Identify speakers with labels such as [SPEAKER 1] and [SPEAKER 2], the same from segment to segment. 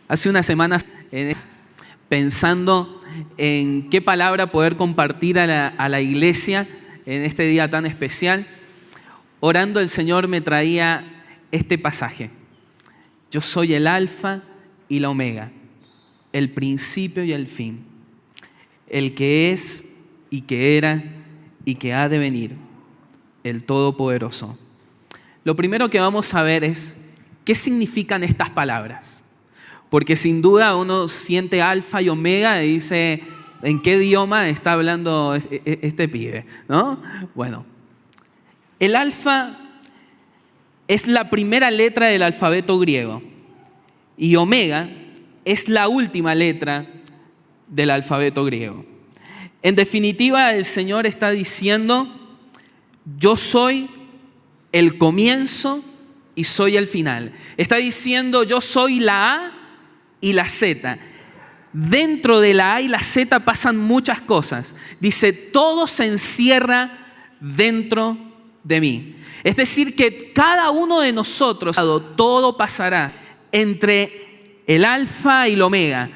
[SPEAKER 1] Hace unas semanas pensando en qué palabra poder compartir a la iglesia en este día tan especial, orando el Señor me traía este pasaje. Yo soy el alfa y la omega, el principio y el fin, el que es y que era y que ha de venir, el Todopoderoso. Lo primero que vamos a ver es qué significan estas palabras. Porque sin duda uno siente alfa y omega y dice, ¿en qué idioma está hablando este pibe? ¿No? Bueno, el alfa es la primera letra del alfabeto griego y omega es la última letra del alfabeto griego. En definitiva, el Señor está diciendo, yo soy el comienzo y soy el final. Está diciendo, yo soy la A y la Z. Dentro de la A y la Z pasan muchas cosas. Dice, todo se encierra dentro de mí. Es decir, que cada uno de nosotros, todo pasará entre el alfa y el omega.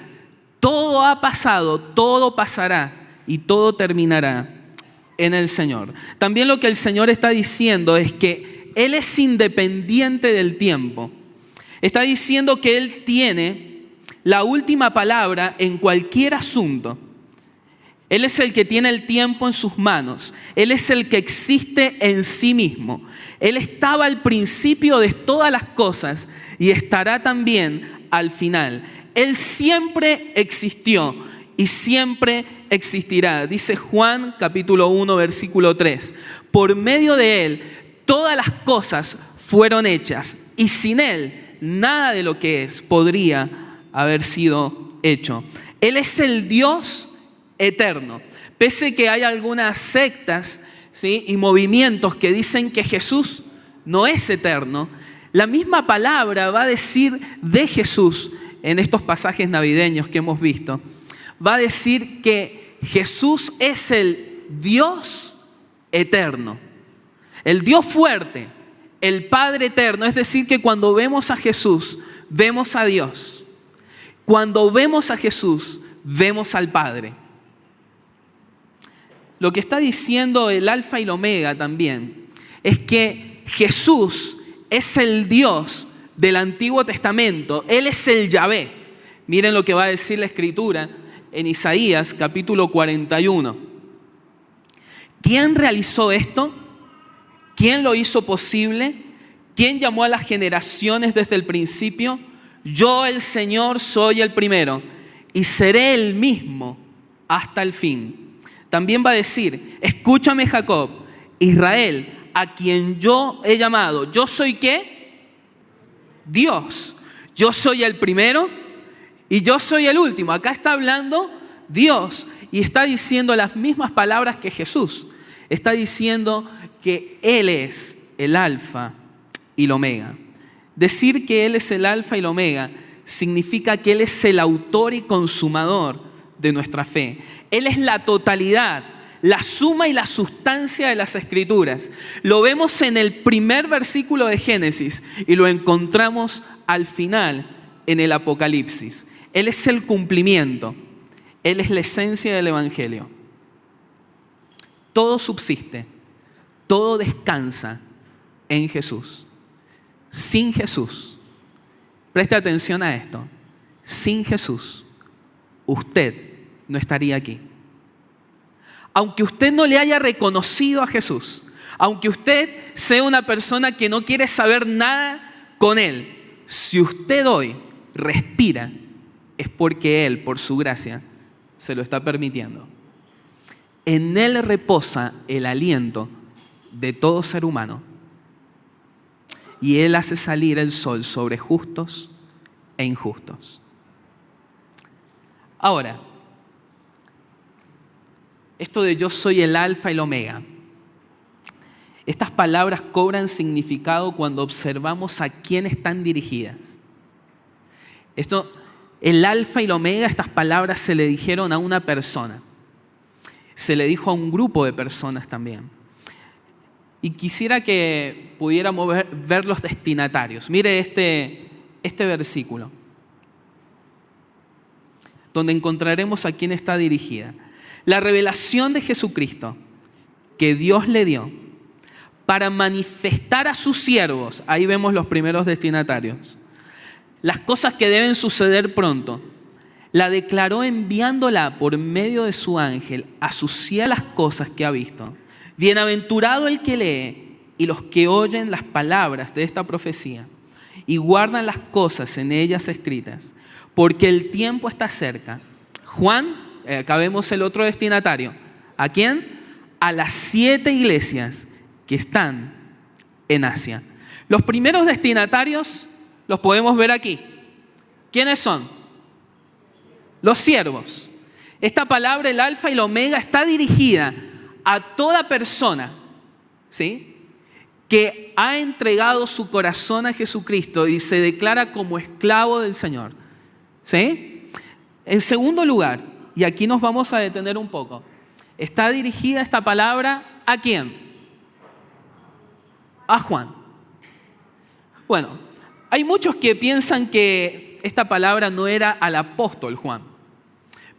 [SPEAKER 1] Todo ha pasado, todo pasará y todo terminará en el Señor. También lo que el Señor está diciendo es que Él es independiente del tiempo. Está diciendo que Él tiene la última palabra en cualquier asunto. Él es el que tiene el tiempo en sus manos. Él es el que existe en sí mismo. Él estaba al principio de todas las cosas y estará también al final. Él siempre existió y siempre existirá. Dice Juan capítulo 1 versículo 3. Por medio de Él todas las cosas fueron hechas y sin Él nada de lo que es podría haber sido hecho. Él es el Dios eterno. Pese que hay algunas sectas, ¿sí?, y movimientos que dicen que Jesús no es eterno, la misma palabra va a decir de Jesús en estos pasajes navideños que hemos visto. Va a decir que Jesús es el Dios eterno, el Dios fuerte, el Padre eterno. Es decir, que cuando vemos a Jesús, vemos a Dios. Cuando vemos a Jesús, vemos al Padre. Lo que está diciendo el alfa y el omega también es que Jesús es el Dios del Antiguo Testamento. Él es el Yahvé. Miren lo que va a decir la Escritura en Isaías capítulo 41. ¿Quién realizó esto? ¿Quién lo hizo posible? ¿Quién llamó a las generaciones desde el principio? Yo, el Señor, soy el primero y seré el mismo hasta el fin. También va a decir, escúchame Jacob, Israel, a quien yo he llamado. ¿Yo soy qué? Dios. Yo soy el primero y yo soy el último. Acá está hablando Dios y está diciendo las mismas palabras que Jesús. Está diciendo que Él es el alfa y el omega. Decir que Él es el alfa y el omega significa que Él es el autor y consumador de nuestra fe. Él es la totalidad, la suma y la sustancia de las Escrituras. Lo vemos en el primer versículo de Génesis y lo encontramos al final en el Apocalipsis. Él es el cumplimiento. Él es la esencia del Evangelio. Todo subsiste, todo descansa en Jesús. Sin Jesús, preste atención a esto, sin Jesús, usted no estaría aquí. Aunque usted no le haya reconocido a Jesús, aunque usted sea una persona que no quiere saber nada con Él, si usted hoy respira, es porque Él, por su gracia, se lo está permitiendo. En Él reposa el aliento de todo ser humano. Y Él hace salir el sol sobre justos e injustos. Ahora, esto de yo soy el alfa y el omega, estas palabras cobran significado cuando observamos a quién están dirigidas. El alfa y el omega, estas palabras se le dijeron a una persona. Se le dijo a un grupo de personas también. Y quisiera que pudiéramos ver los destinatarios. Mire este versículo. donde encontraremos a quién está dirigida. La revelación de Jesucristo que Dios le dio para manifestar a sus siervos, ahí vemos los primeros destinatarios, las cosas que deben suceder pronto, la declaró enviándola por medio de su ángel a sus siervos las cosas que ha visto. Bienaventurado el que lee y los que oyen las palabras de esta profecía y guardan las cosas en ellas escritas, porque el tiempo está cerca. Juan, acá vemos el otro destinatario. ¿A quién? A las 7 iglesias que están en Asia. Los primeros destinatarios los podemos ver aquí. ¿Quiénes son? Los siervos. Esta palabra, el alfa y el omega, está dirigida a toda persona, ¿sí?, que ha entregado su corazón a Jesucristo y se declara como esclavo del Señor, ¿sí? En segundo lugar, y aquí nos vamos a detener un poco, está dirigida esta palabra ¿a quién? A Juan. Bueno, hay muchos que piensan que esta palabra no era al apóstol Juan,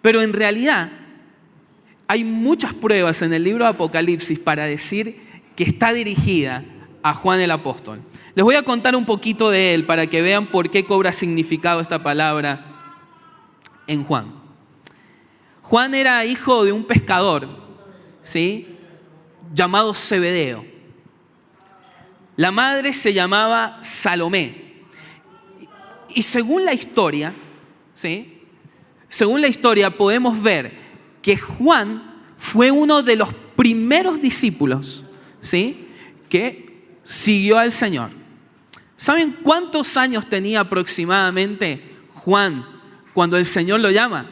[SPEAKER 1] pero en realidad hay muchas pruebas en el libro de Apocalipsis para decir que está dirigida a Juan el apóstol. Les voy a contar un poquito de él para que vean por qué cobra significado esta palabra en Juan. Juan era hijo de un pescador, ¿sí?, llamado Zebedeo. La madre se llamaba Salomé. Y según la historia, ¿sí?, según la historia podemos ver que Juan fue uno de los primeros discípulos, ¿sí?, que siguió al Señor. ¿Saben cuántos años tenía aproximadamente Juan cuando el Señor lo llama?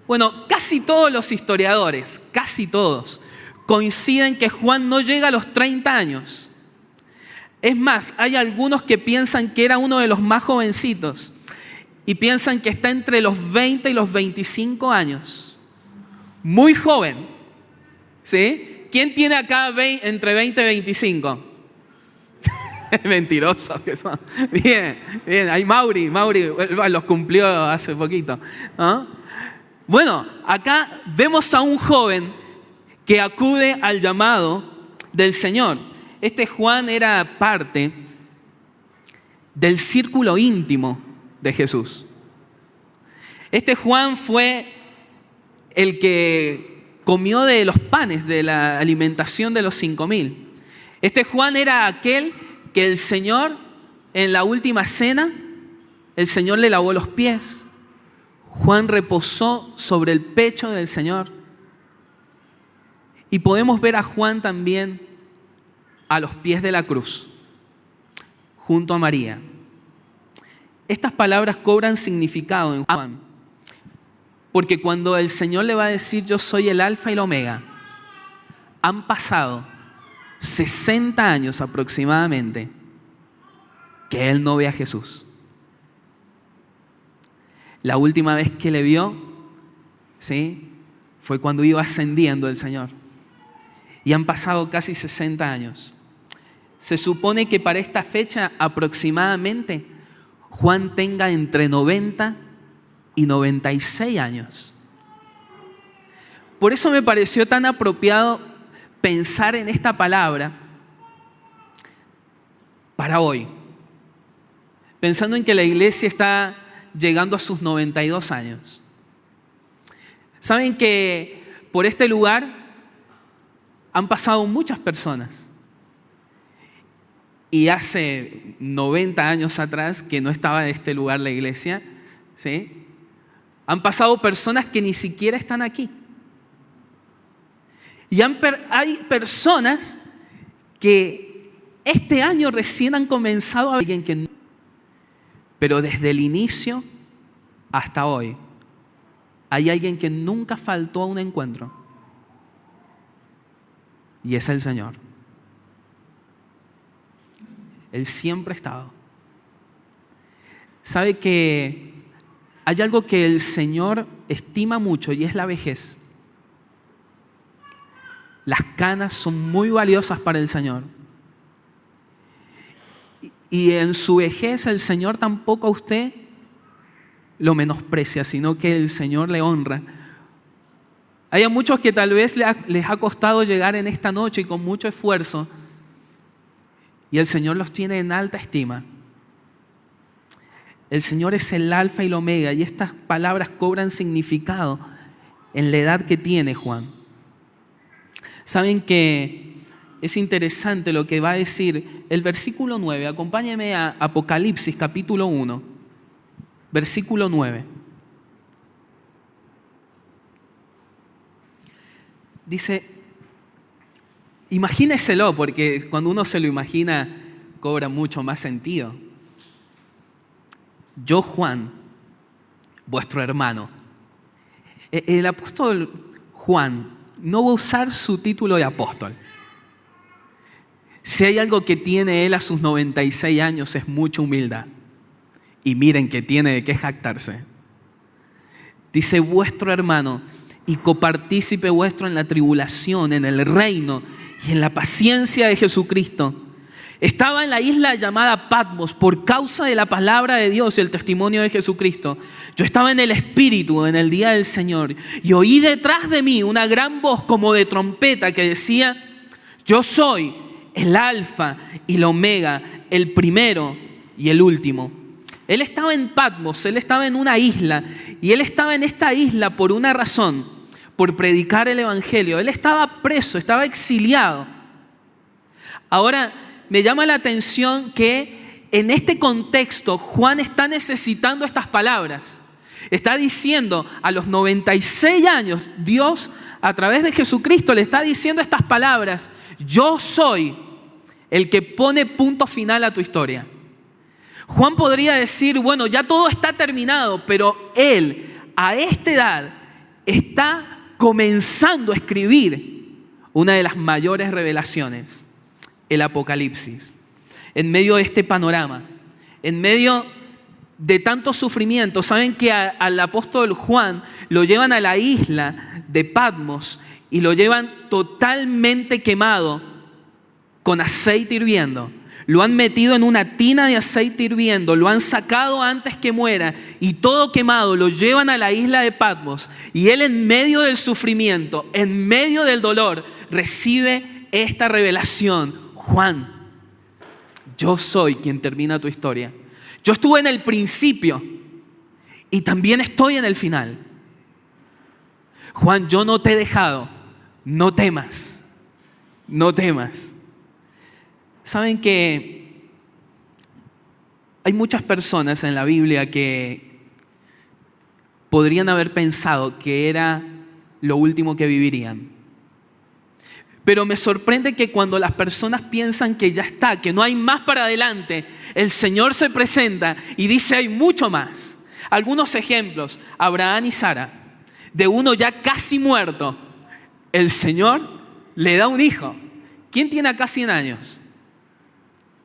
[SPEAKER 1] Bueno, casi todos los historiadores, casi todos, coinciden que Juan no llega a los 30 años. Es más, hay algunos que piensan que era uno de los más jovencitos y piensan que está entre los 20 y los 25 años. Muy joven, ¿sí? ¿Quién tiene acá entre 20 y 25? Mentirosos que son. Bien, bien. Ahí Mauri los cumplió hace poquito, ¿no? Bueno, acá vemos a un joven que acude al llamado del Señor. Este Juan era parte del círculo íntimo de Jesús. Este Juan fue el que comió de los panes de la alimentación de los 5,000. Este Juan era aquel que el Señor, en la última cena, el Señor le lavó los pies. Juan reposó sobre el pecho del Señor. Y podemos ver a Juan también a los pies de la cruz, junto a María. Estas palabras cobran significado en Juan, porque cuando el Señor le va a decir yo soy el alfa y el omega, han pasado 60 años aproximadamente que él no ve a Jesús. La última vez que le vio, ¿sí?, fue cuando iba ascendiendo el Señor. Y han pasado casi 60 años. Se supone que para esta fecha aproximadamente Juan tenga entre 90 y 96 años. Por eso me pareció tan apropiado pensar en esta palabra para hoy. Pensando en que la iglesia está llegando a sus 92 años. Saben que por este lugar han pasado muchas personas. Y hace 90 años atrás, que no estaba en este lugar la iglesia, ¿sí?, han pasado personas que ni siquiera están aquí. Y hay personas que este año recién han comenzado a ver alguien que... Pero desde el inicio hasta hoy, hay alguien que nunca faltó a un encuentro. Y es el Señor. Él siempre ha estado. ¿Sabe que hay algo que el Señor estima mucho y es la vejez? Las canas son muy valiosas para el Señor. Y en su vejez el Señor tampoco a usted lo menosprecia, sino que el Señor le honra. Hay a muchos que tal vez les ha costado llegar en esta noche y con mucho esfuerzo, y el Señor los tiene en alta estima. El Señor es el alfa y el omega, y estas palabras cobran significado en la edad que tiene Juan. Saben que es interesante lo que va a decir el versículo 9. Acompáñenme a Apocalipsis capítulo 1, versículo 9. Dice, imagíneselo, porque cuando uno se lo imagina cobra mucho más sentido. Yo, Juan, vuestro hermano. El apóstol Juan no va a usar su título de apóstol. Si hay algo que tiene él a sus 96 años es mucha humildad. Y miren que tiene de qué jactarse. Dice, vuestro hermano y copartícipe vuestro en la tribulación, en el reino y en la paciencia de Jesucristo. Estaba en la isla llamada Patmos por causa de la palabra de Dios y el testimonio de Jesucristo. Yo estaba en el Espíritu en el día del Señor y oí detrás de mí una gran voz como de trompeta que decía, yo soy el Alfa y el Omega, el primero y el último. Él estaba en Patmos, él estaba en una isla y él estaba en esta isla por una razón, por predicar el Evangelio. Él estaba preso, estaba exiliado. Ahora, me llama la atención que en este contexto Juan está necesitando estas palabras. Está diciendo a los 96 años, Dios a través de Jesucristo le está diciendo estas palabras. Yo soy el que pone punto final a tu historia. Juan podría decir, bueno, ya todo está terminado, pero él a esta edad está comenzando a escribir una de las mayores revelaciones, el Apocalipsis. En medio de este panorama, en medio de tanto sufrimiento, saben que al apóstol Juan lo llevan a la isla de Patmos y lo llevan totalmente quemado con aceite hirviendo. Lo han metido en una tina de aceite hirviendo, lo han sacado antes que muera y todo quemado lo llevan a la isla de Patmos. Y él en medio del sufrimiento, en medio del dolor, recibe esta revelación. Juan, yo soy quien termina tu historia. Yo estuve en el principio y también estoy en el final. Juan, yo no te he dejado, no temas, no temas. Saben que hay muchas personas en la Biblia que podrían haber pensado que era lo último que vivirían. Pero me sorprende que cuando las personas piensan que ya está, que no hay más para adelante, el Señor se presenta y dice hay mucho más. Algunos ejemplos, Abraham y Sara, de uno ya casi muerto, el Señor le da un hijo. ¿Quién tiene acá 100 años?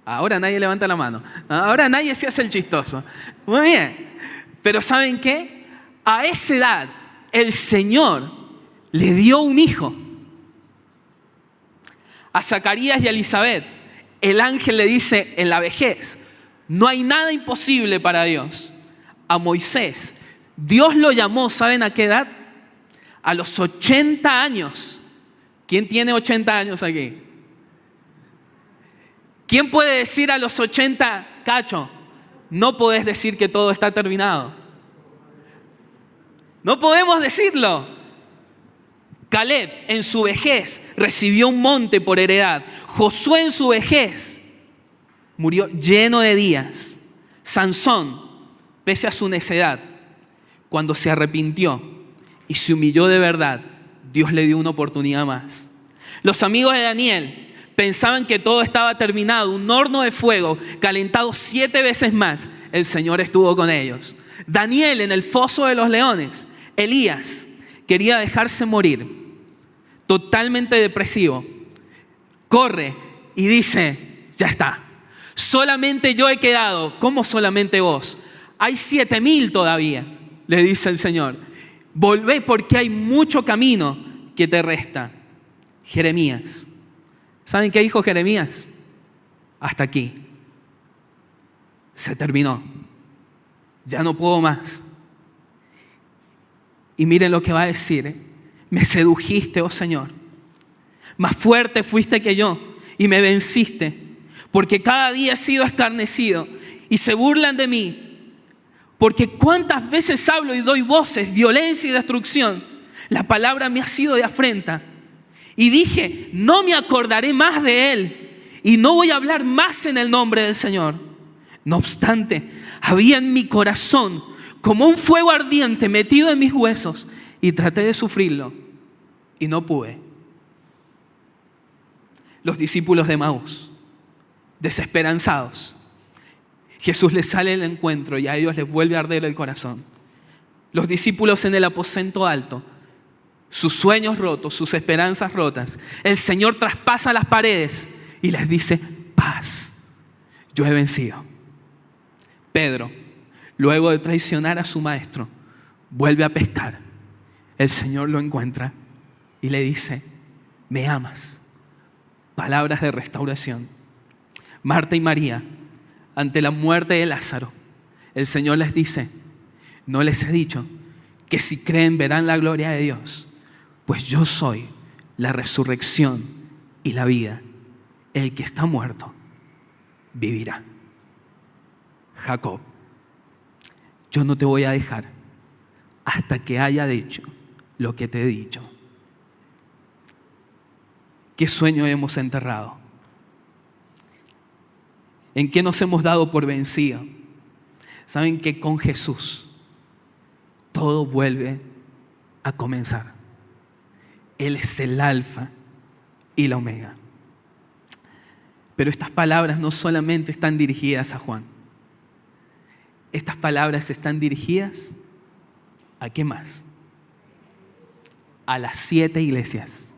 [SPEAKER 1] Ahora nadie levanta la mano. Ahora nadie se hace el chistoso. Muy bien. Pero ¿saben qué? A esa edad el Señor le dio un hijo. A Zacarías y a Elizabeth, el ángel le dice en la vejez, no hay nada imposible para Dios. A Moisés, Dios lo llamó, ¿saben a qué edad? A los 80 años. ¿Quién tiene 80 años aquí? ¿Quién puede decir a los 80, Cacho, no podés decir que todo está terminado? No podemos decirlo. Caleb en su vejez recibió un monte por heredad. Josué en su vejez murió lleno de días. Sansón, pese a su necedad, cuando se arrepintió y se humilló de verdad, Dios le dio una oportunidad más. Los amigos de Daniel pensaban que todo estaba terminado, un horno de fuego calentado 7 veces más. El Señor estuvo con ellos. Daniel en el foso de los leones. Elías quería dejarse morir, totalmente depresivo. Corre y dice, ya está. Solamente yo he quedado. ¿Cómo solamente vos? Hay 7,000 todavía, le dice el Señor. Volvé porque hay mucho camino que te resta. Jeremías. ¿Saben qué dijo Jeremías? Hasta aquí. Se terminó. Ya no puedo más. Y miren lo que va a decir. Me sedujiste, oh Señor. Más fuerte fuiste que yo y me venciste, porque cada día he sido escarnecido y se burlan de mí. Porque cuántas veces hablo y doy voces, violencia y destrucción. La palabra me ha sido de afrenta. Y dije, no me acordaré más de él y no voy a hablar más en el nombre del Señor. No obstante, había en mi corazón como un fuego ardiente metido en mis huesos y traté de sufrirlo y no pude. Los discípulos de Emaús, desesperanzados, Jesús les sale al encuentro y a ellos les vuelve a arder el corazón. Los discípulos en el aposento alto, sus sueños rotos, sus esperanzas rotas. El Señor traspasa las paredes y les dice, paz, yo he vencido. Pedro, luego de traicionar a su maestro, vuelve a pescar. El Señor lo encuentra y le dice, ¿me amas? Palabras de restauración. Marta y María, ante la muerte de Lázaro, el Señor les dice, no les he dicho que si creen verán la gloria de Dios, pues yo soy la resurrección y la vida. El que está muerto vivirá. Jacob, yo no te voy a dejar hasta que haya dicho lo que te he dicho. ¿Qué sueño hemos enterrado? ¿En qué nos hemos dado por vencido? Saben que con Jesús todo vuelve a comenzar. Él es el alfa y la omega. Pero estas palabras no solamente están dirigidas a Juan. Estas palabras están dirigidas ¿a qué más? A las 7 iglesias.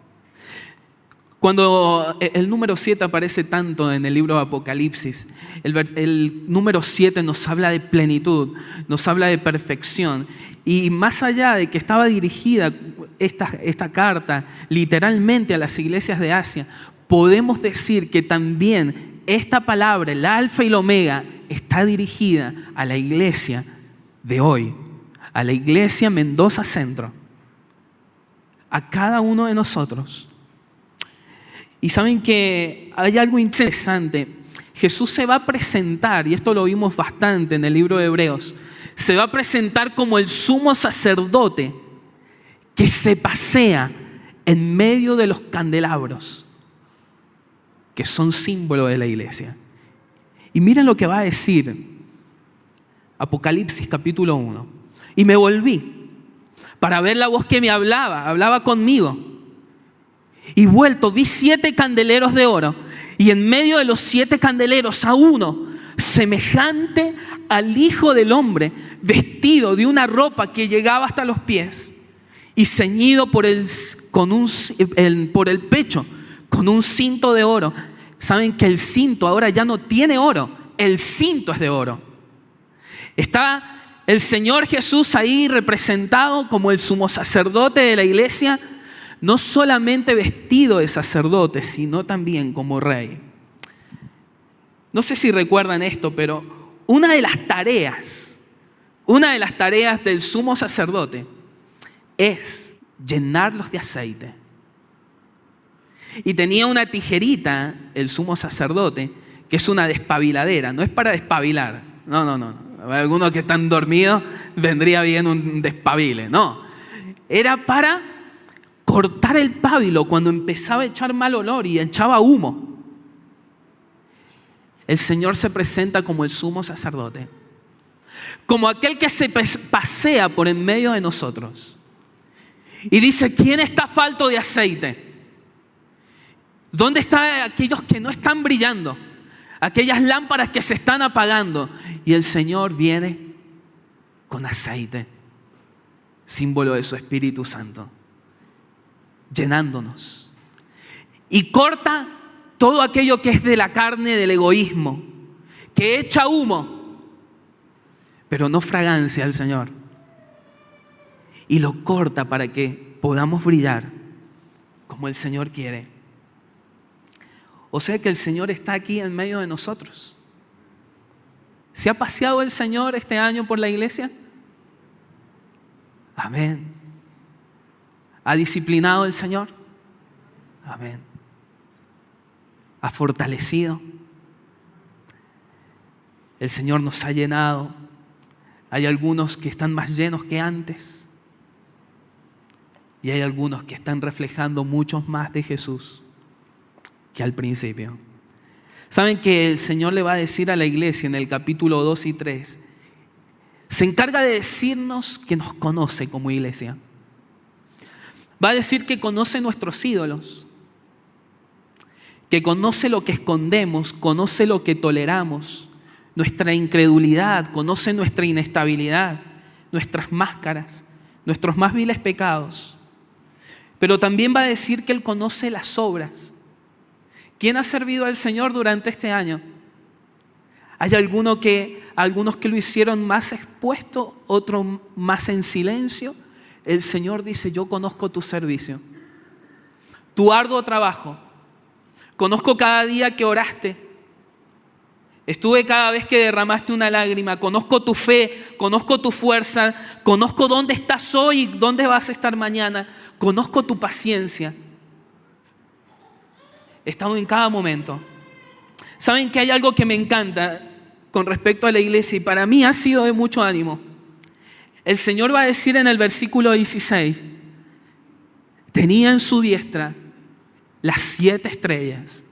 [SPEAKER 1] Cuando el número 7 aparece tanto en el libro de Apocalipsis, el número 7 nos habla de plenitud, nos habla de perfección. Y más allá de que estaba dirigida esta carta literalmente a las iglesias de Asia, podemos decir que también esta palabra, el alfa y el omega, está dirigida a la iglesia de hoy, a la iglesia Mendoza Centro, a cada uno de nosotros. Y saben que hay algo interesante. Jesús se va a presentar, y esto lo vimos bastante en el libro de Hebreos, se va a presentar como el sumo sacerdote que se pasea en medio de los candelabros, que son símbolo de la iglesia. Y miren lo que va a decir Apocalipsis capítulo 1. Y me volví para ver la voz que me hablaba conmigo. Y vuelto, vi 7 candeleros de oro, y en medio de los 7 candeleros a uno, semejante al Hijo del Hombre, vestido de una ropa que llegaba hasta los pies, y ceñido por el pecho con un cinto de oro. Saben que el cinto ahora ya no tiene oro, el cinto es de oro. Está el Señor Jesús ahí representado como el sumo sacerdote de la iglesia, no solamente vestido de sacerdote, sino también como rey. No sé si recuerdan esto, pero una de las tareas del sumo sacerdote es llenarlos de aceite. Y tenía una tijerita, el sumo sacerdote, que es una despabiladera, no es para despabilar. No. Algunos que están dormidos vendría bien un despabile. No, era para cortar el pábilo cuando empezaba a echar mal olor y echaba humo. El Señor se presenta como el sumo sacerdote, como aquel que se pasea por en medio de nosotros y dice, ¿quién está falto de aceite? ¿Dónde están aquellos que no están brillando? Aquellas lámparas que se están apagando. Y el Señor viene con aceite, símbolo de su Espíritu Santo, llenándonos. Y corta todo aquello que es de la carne, del egoísmo, que echa humo, pero no fragancia al Señor. Y lo corta para que podamos brillar como el Señor quiere. O sea que el Señor está aquí en medio de nosotros. ¿Se ha paseado el Señor este año por la iglesia? Amén. ¿Ha disciplinado el Señor? Amén. ¿Ha fortalecido? El Señor nos ha llenado. Hay algunos que están más llenos que antes. Y hay algunos que están reflejando muchos más de Jesús que al principio. ¿Saben que el Señor le va a decir a la iglesia en el capítulo 2 y 3? Se encarga de decirnos que nos conoce como iglesia. Va a decir que conoce nuestros ídolos, que conoce lo que escondemos, conoce lo que toleramos, nuestra incredulidad, conoce nuestra inestabilidad, nuestras máscaras, nuestros más viles pecados. Pero también va a decir que Él conoce las obras. ¿Quién ha servido al Señor durante este año? Hay algunos que lo hicieron más expuesto, otros más en silencio. El Señor dice, yo conozco tu servicio, tu arduo trabajo. Conozco cada día que oraste. Estuve cada vez que derramaste una lágrima. Conozco tu fe, conozco tu fuerza, conozco dónde estás hoy y dónde vas a estar mañana. Conozco tu paciencia. He estado en cada momento. ¿Saben que hay algo que me encanta con respecto a la iglesia? Y para mí ha sido de mucho ánimo. El Señor va a decir en el versículo 16, tenía en su diestra las 7 estrellas.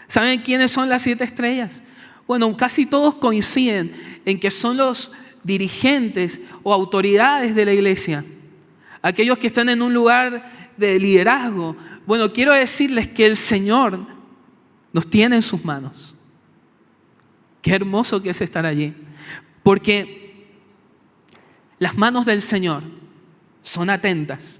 [SPEAKER 1] ¿Saben quiénes son las 7 estrellas? Bueno, casi todos coinciden en que son los dirigentes o autoridades de la iglesia. Aquellos que están en un lugar de liderazgo. Bueno, quiero decirles que el Señor nos tiene en sus manos. Qué hermoso que es estar allí. Porque las manos del Señor son atentas